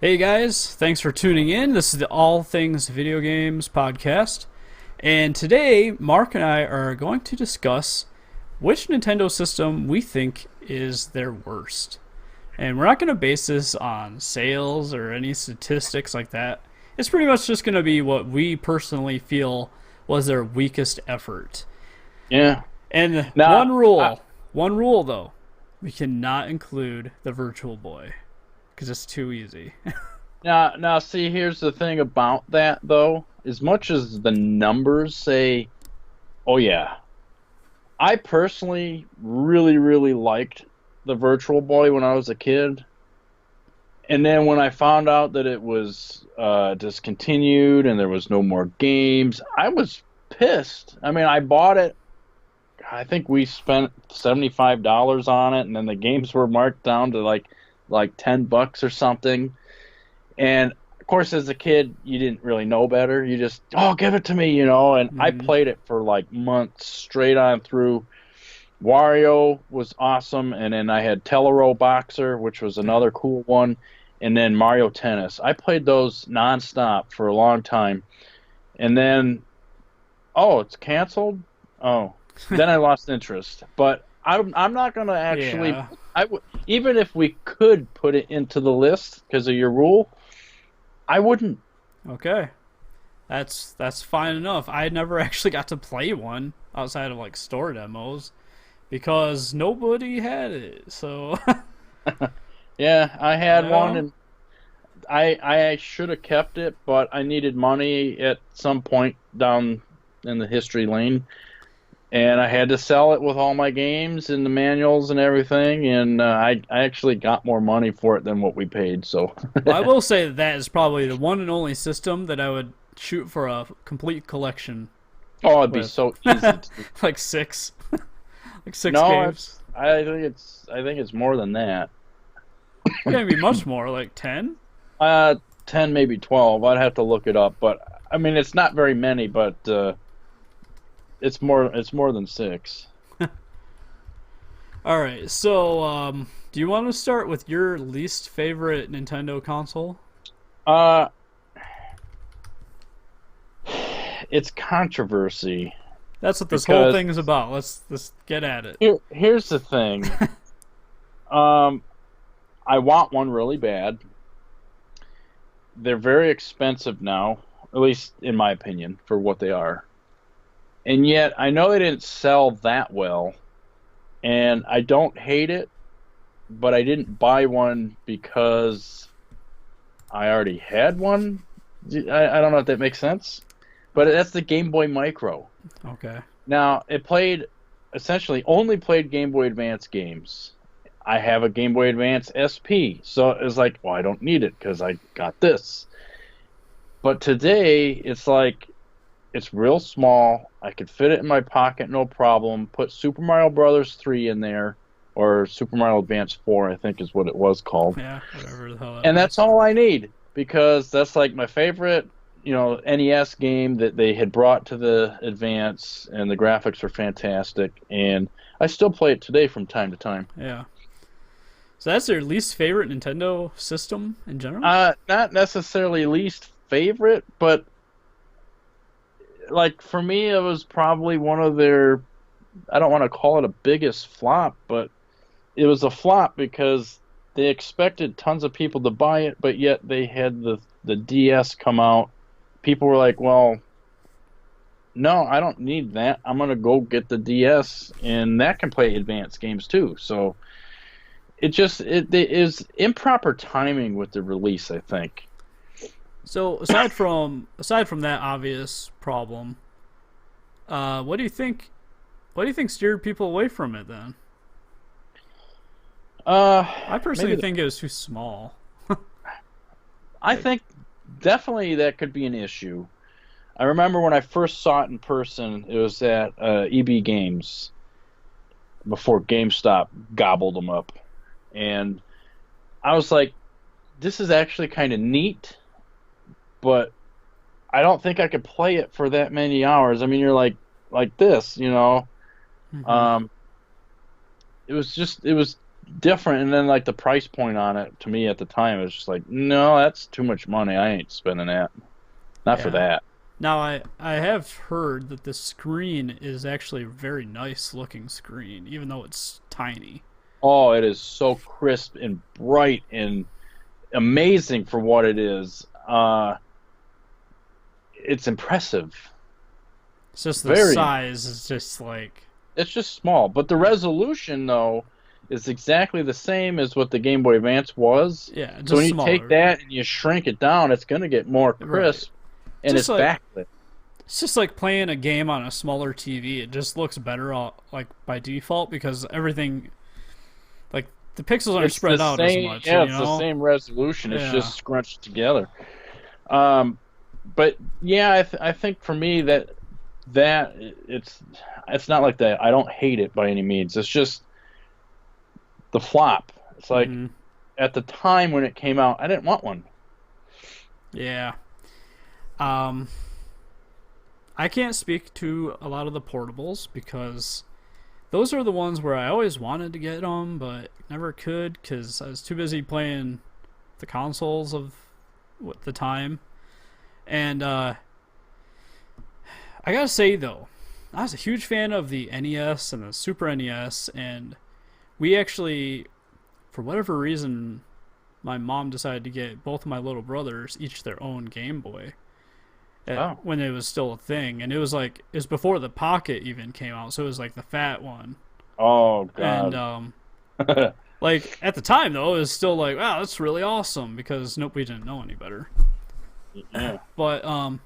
Hey guys, thanks for tuning in. This is the All Things Video Games podcast. And today, Mark and I are going to discuss which Nintendo system we think is their worst. And we're not going to base this on sales or any statistics like that. It's pretty much just going to be what we personally feel was their weakest effort. Yeah. And Now, one rule though, we cannot include the Virtual Boy because it's too easy. now, see, here's the thing about that, though. As much as the numbers say, oh yeah, I personally really, really liked the Virtual Boy when I was a kid. And then when I found out that it was discontinued and there was no more games, I was pissed. I mean, I bought it. I think we spent $75 on it, and then the games were marked down to like $10 or something. And of course, as a kid, you didn't really know better. You just, oh, give it to me, you know. And I Mm, played it for like months straight on through. Wario was awesome, and then I had Tellero Boxer, which was yeah. another cool one, and then Mario Tennis. I played those nonstop for a long time, and then, oh, it's canceled. Oh, then I lost interest. But I'm not gonna actually. Yeah. Even if we could put it into the list because of your rule, I wouldn't. Okay. That's fine enough. I never actually got to play one outside of like store demos because nobody had it. So, Yeah, I had one, yeah. and I should have kept it, but I needed money at some point down in the history lane, and I had to sell it with all my games and the manuals and everything, and I actually got more money for it than what we paid. So, Well, I will say that that is probably the one and only system that I would shoot for a complete collection oh, it'd be with. so easy to. Like six. Like six No, games. it's. I think it's more than that. Can't be much more, like 10? 10, maybe 12. I'd have to look it up, but I mean, it's not very many, but it's more than six. Alright, so do you want to start with your least favorite Nintendo console? Uh, it's controversy That's what this whole because thing is about. Let's get at it. here's the thing. Um, I want one really bad. They're very expensive now, at least in my opinion, for what they are. And yet, I know they didn't sell that well, and I don't hate it, but I didn't buy one because I already had one. I don't know if that makes sense, but that's the Game Boy Micro. Okay. Now, it played essentially only played Game Boy Advance games. I have a Game Boy Advance SP, so it's like, well, I don't need it because I got this. But today, it's like it's real small. I could fit it in my pocket, no problem. Put Super Mario Brothers 3 in there, or Super Mario Advance 4, I think is what it was called. Yeah, whatever the hell that And that's was. all I need because that's like my favorite, NES game that they had brought to the Advance, and the graphics were fantastic. And I still play it today from time to time. Yeah. So that's your least favorite Nintendo system in general? Not necessarily least favorite, but like for me, it was probably one of their. I don't want to call it a biggest flop, but it was a flop because they expected tons of people to buy it, but yet they had the DS come out. People were like, "Well, no, I don't need that. I'm gonna go get the DS, and that can play advanced games too." So it is improper timing with the release, I think. So aside from that obvious problem, what do you think? What do you think steered people away from it then? I personally Maybe think it was too small. I Like, think definitely that could be an issue. I remember when I first saw it in person, it was at EB Games before GameStop gobbled them up, and I was like, "This is actually kind of neat," but I don't think I could play it for that many hours. I mean, you're like this. mm-hmm. Um, it was different, and then like the price point on it to me at the time was just like, no, that's too much money. I ain't spending that. Not for Yeah. that. Now I have heard that the screen is actually a very nice looking screen, even though it's tiny. Oh, it is so crisp and bright and amazing for what it is. It's impressive. It's just the Very. size is just like It's just small, but the resolution though is exactly the same as what the Game Boy Advance was. yeah, So when just you take smaller. that and you shrink it down, it's going to get more Right. crisp, and Just it's like backlit. it's just like playing a game on a smaller TV. It just looks better like by default because everything like the pixels aren't It's spread the out as same. much, Yeah, you it's the know? same resolution. It's Yeah. just scrunched together. Um, but yeah, I think for me that it's not like that. I don't hate it by any means. It's just the flop. It's like hmm at the time when it came out, I didn't want one. Yeah. Um I can't speak to a lot of the portables because those are the ones where I always wanted to get them but never could cuz I was too busy playing the consoles of the time. And I got to say though, I was a huge fan of the NES and the Super NES, and we actually, for whatever reason, my mom decided to get both of my little brothers each their own Game Boy Oh, when it was still a thing, and it was like it was before the Pocket even came out, so it was like the fat one, oh and God. like at the time though, it was still like wow, that's really awesome because nope, we didn't know any better, Yeah. but I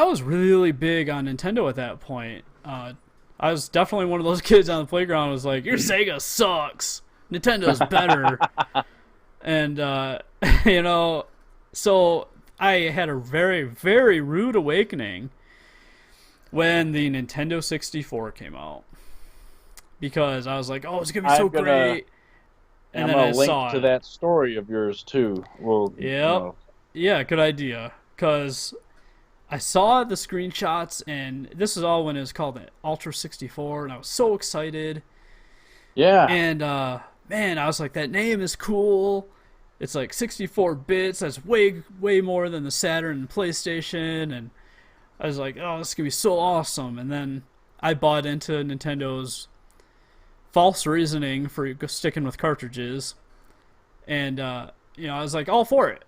was really big on Nintendo at that point. I was definitely one of those kids on the playground who was like, your Sega sucks. Nintendo's better. And, you know, so I had a very, very rude awakening when the Nintendo 64 came out. Because I was like, oh, it's going to be so I'm gonna great. And I'm then I gonna link saw to it. that story of yours too. Well, Yep. Yeah, good idea. Because I saw the screenshots, and this is all when it was called the Ultra 64, and I was so excited. yeah, And man, I was like, that name is cool. It's like 64 bits. That's way more than the Saturn and PlayStation. And I was like, oh, this is gonna be so awesome. And then I bought into Nintendo's false reasoning for sticking with cartridges, and I was like all for it.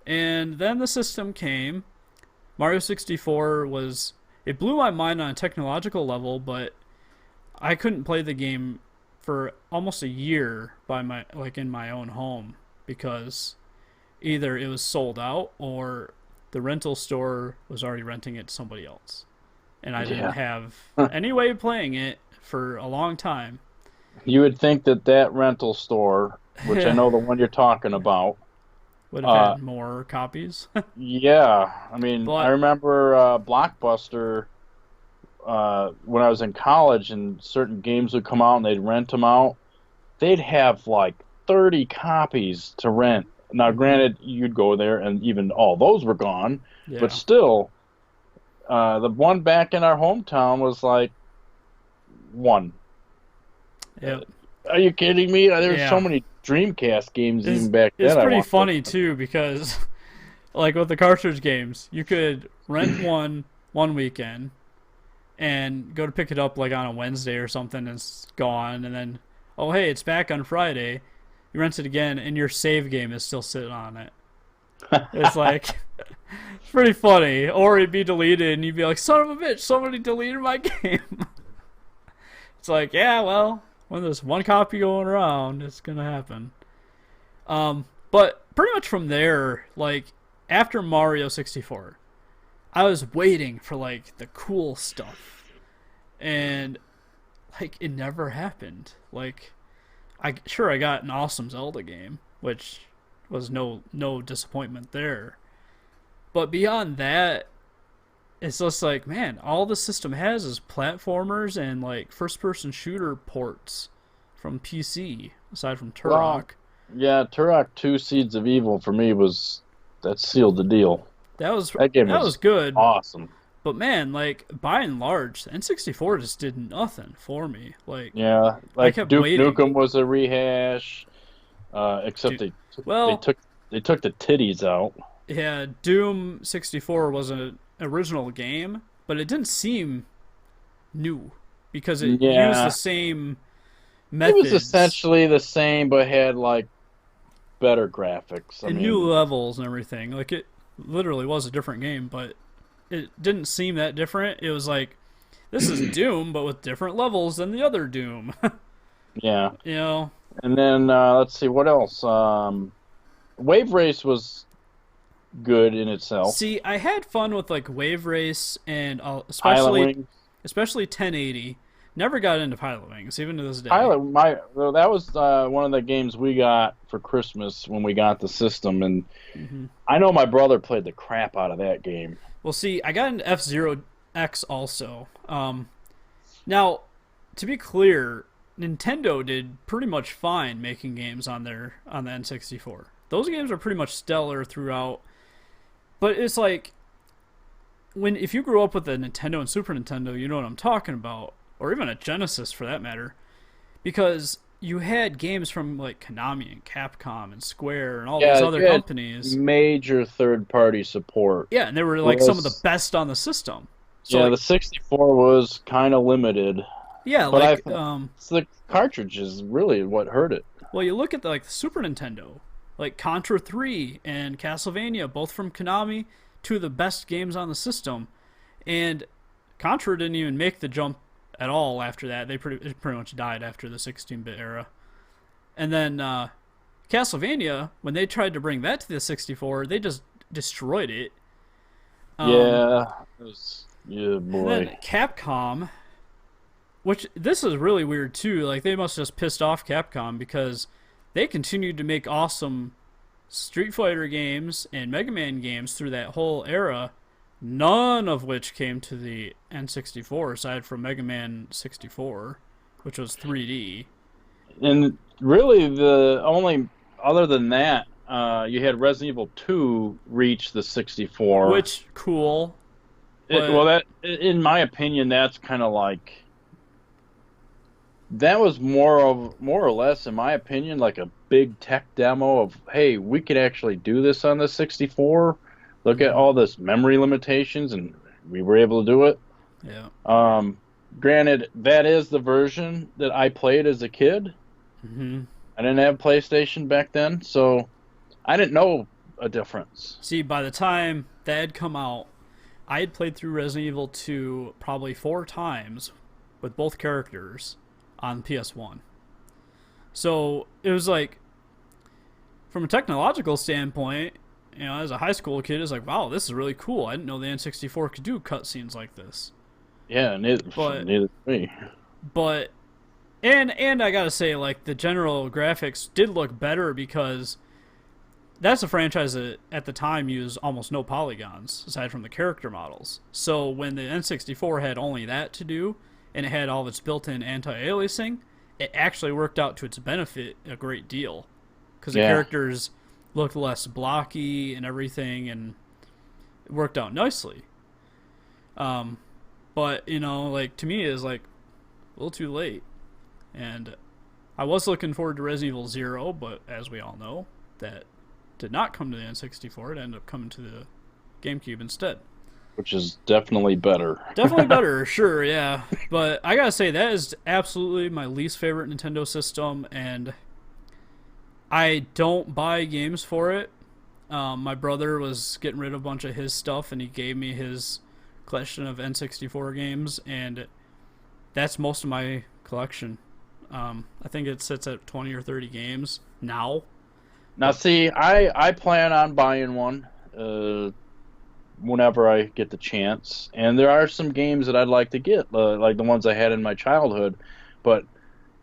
And then the system came. Mario 64 was it blew my mind on a technological level, but I couldn't play the game for almost a year in my own home because either it was sold out or the rental store was already renting it to somebody else. And I didn't yeah. have any way of playing it for a long time. You would think that rental store, which I Yeah. know the one you're talking about, Would have uh, had more copies. yeah. I mean, I But remember Blockbuster when I was in college, and certain games would come out and they'd rent them out. They'd have like 30 copies to rent. Now, granted, you'd go there and even all those were gone, but yeah. still, the one back in our hometown was like one. Yep. Are you kidding me? There's so Yeah. many Dreamcast games It's, even back it's then I pretty wanted. funny too because like with the cartridge games, you could rent one weekend and go to pick it up like on a Wednesday or something and it's gone and then oh hey, it's back on Friday. You rent it again and your save game is still sitting on it. It's like it's pretty funny. Or it'd be deleted and you'd be like, son of a bitch, somebody deleted my game. It's like, yeah, well, when there's one copy going around, it's gonna happen. But pretty much from there, like after Mario 64, I was waiting for like the cool stuff, and like it never happened. Like I got an awesome Zelda game, which was no disappointment there. But beyond that, it's just like man, all the system has is platformers and like first person shooter ports from PC, aside from Well, Turok. yeah, Turok 2 Seeds of Evil for me was that sealed the deal. That was That game that was was good, awesome. But man, like by and large, the N64 just did nothing for me. Like Yeah, I like kept Duke waiting. Nukem was a rehash, except Dude, they well, took they took the titties out. yeah, Doom 64 was an original game, but it didn't seem new because it used the Yeah, same it was methods essentially the same, but had like better graphics. I and new mean, levels and everything. Like it literally was a different game, but it didn't seem that different. It was like this is Doom, but with different levels than the other Doom. yeah. you know. And then let's see what else. Wave Race was good in itself. See, I had fun with like Wave Race and Pilot especially Wings. 1080. Never got into Pilot Wings, even to this day. Pilot, well, that was one of the games we got for Christmas when we got the system, and Hmm. I know my brother played the crap out of that game. Well, see, I got into F-Zero X also. Now, to be clear, Nintendo did pretty much fine making games on the N64. Those games are pretty much stellar throughout. But it's like if you grew up with a Nintendo and Super Nintendo, you know what I'm talking about, or even a Genesis for that matter, because you had games from like Konami and Capcom and Square and all these Yeah, other you had companies. major third-party support. Yeah, and they were like some of the Was best on the system. So Yeah, like the 64 was kind of limited, yeah, but like it's the cartridges really what hurt it. well, you look at the Super Nintendo, like Contra 3 and Castlevania, both from Konami, two of the best games on the system, and Contra didn't even make the jump at all after that. It pretty much died after the 16-bit era. And then Castlevania, when they tried to bring that to the 64, they just destroyed it. Yeah, yeah, And then boy. Capcom, which this is really weird too. Like they must have just pissed off Capcom because they continued to make awesome Street Fighter games and Mega Man games through that whole era. None of which came to the N64 aside from Mega Man 64, which was 3D. And really, the only other than that, you had Resident Evil 2 reach the 64. Which cool, but Well, that in my opinion, that's kind of like that was more or less, in my opinion, like a big tech demo of, hey, we could actually do this on the 64. Look at mhm, all this memory limitations, and we were able to do it. yeah. Um, Granted, that is the version that I played as a kid. Hmm. I didn't have PlayStation back then, so I didn't know a difference. See, by the time that had come out, I had played through Resident Evil 2 probably 4 times with both characters on PS1. So it was like, from a technological standpoint, as a high school kid, it's like, wow, this is really cool. I didn't know the N64 could do cutscenes like this. Yeah, But, neither me. but, and I gotta say, like, the general graphics did look better because that's a franchise that at the time used almost no polygons aside from the character models. So when the N64 had only that to do and it had all of its built-in anti-aliasing, it actually worked out to its benefit a great deal because the Yeah. characters looked less blocky and everything, and it worked out nicely. Um, but like to me, is like a little too late, and I was looking forward to Resident Evil Zero, but as we all know, that did not come to the N64. It ended up coming to the GameCube instead. Which is definitely better. Definitely better, sure, yeah. But I gotta say, that is absolutely my least favorite Nintendo system, and I don't buy games for it. My brother was getting rid of a bunch of his stuff, and he gave me his collection of N64 games, and that's most of my collection. I think it sits at 20 or 30 games now. Now, see, I plan on buying one whenever I get the chance, and there are some games that I'd like to get, like the ones I had in my childhood. But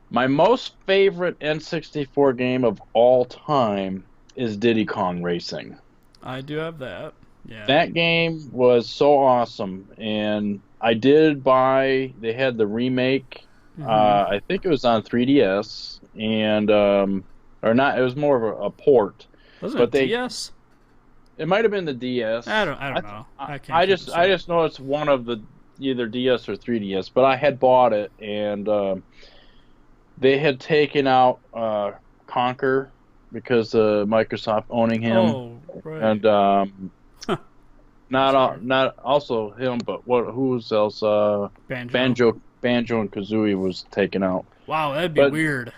my most favorite N64 game of all time is Diddy Kong Racing. I do have that. Yeah. That game was so awesome, and I did buy. They had the remake. Mm-hmm. I think it was on 3DS, and or not. It was more of a port, Wasn't but it DS? It might have been the DS. I don't know. I can't I keep just this I up. just know it's one of the either DS or 3DS. But I had bought it, and they had taken out Conker because Microsoft owning him, Oh, right. and Sorry. not also him, but who's else? Banjo. Banjo and Kazooie was taken out. Wow, that'd be But weird.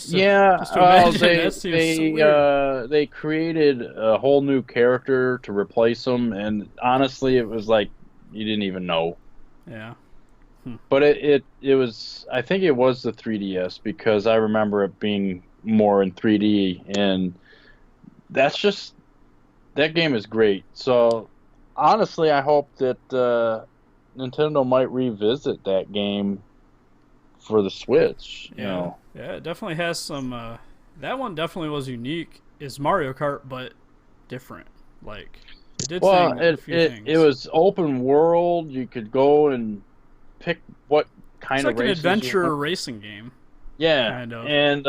yeah, Just to imagine they that seems so weird. they created a whole new character to replace him, and honestly, it was like you didn't even know. Yeah. Hmm. But it was I think it was the 3DS because I remember it being more in 3D, and that's just that game is great. So honestly, I hope that Nintendo might revisit that game for the Switch. You Yeah. know, Yeah, it definitely has some that one definitely was unique. It's Mario Kart but different. Like it did well, a few it things. was open world. You could go and pick what It's kind of like an races you adventure want. racing game, Yeah, kind of. and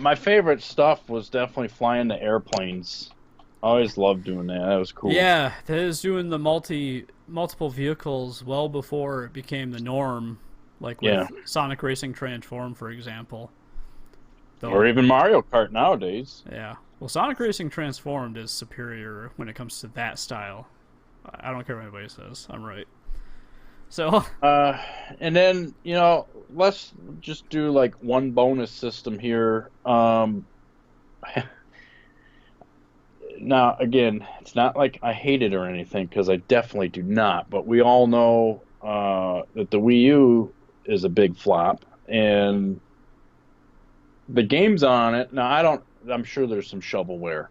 my favorite stuff was definitely flying the airplanes. I always loved doing that. That was cool. Yeah, that is doing the multiple vehicles well before it became the norm, like Yeah, with Sonic Racing Transform, for example. or Though, even Mario Kart nowadays. yeah, well, Sonic Racing Transformed is superior when it comes to that style. I don't care what anybody says. I'm right. So, Uh, and then let's just do like one bonus system here. Now again, it's not like I hate it or anything because I definitely do not. But we all know that the Wii U is a big flop, and the games on it. Now I don't. I'm sure there's some shovelware,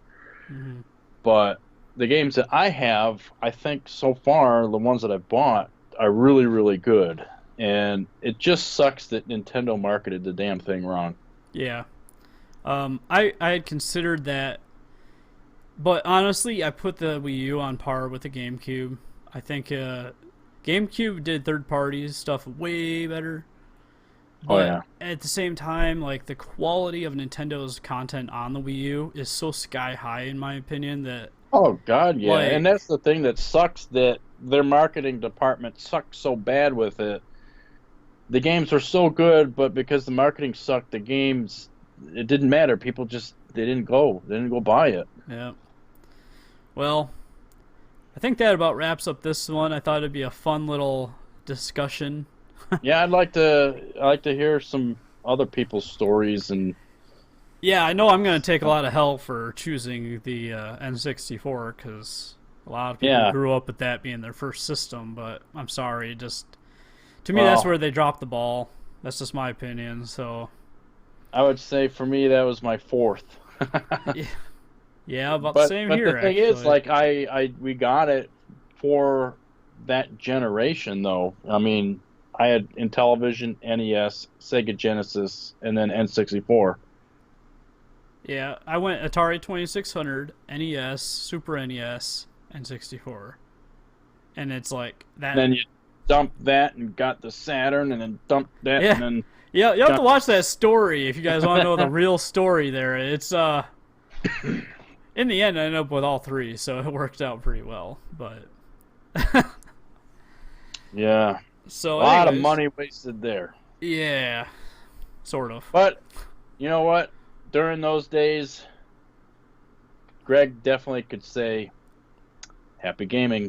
mhm. but the games that I have, I think so far, the ones that I've bought are really, really good. And it just sucks that Nintendo marketed the damn thing wrong. Yeah. I had considered that, but honestly, I put the Wii U on par with the GameCube. I think GameCube did third party stuff way better. Oh But yeah. at the same time, like the quality of Nintendo's content on the Wii U is so sky high, in my opinion, that Oh God, yeah. And like that's the thing that sucks that their marketing department sucked so bad with it. The games were so good, but because the marketing sucked, the games it didn't matter. People just they didn't go. They didn't go buy it. yeah. Well, I think that about wraps up this one. I thought it'd be a fun little discussion. Yeah, I'd like to hear some other people's stories and Yeah, I know I'm going to take a lot of hell for choosing the N64 because a lot of people yeah. grew up with that being their first system. But I'm sorry, just to me that's Well, where they dropped the ball. That's just my opinion. So I would say for me that was my fourth. yeah, yeah, about the same But the here thing is, actually. like we got it for that generation though. I mean, I had Intellivision, NES, Sega Genesis, and then N64. Yeah, I went Atari 2600, NES, Super NES, and 64, and it's like And that. then you dumped that and got the Saturn, and then dumped that, Yeah, and then yeah, you have to got. watch that story if you guys want to know the real story. There, it's in the end, I ended up with all three, so it worked out pretty well. But Yeah, a so, lot of anyways, money wasted there. yeah, sort of. But you know what? During those days, Greg definitely could say, "Happy gaming."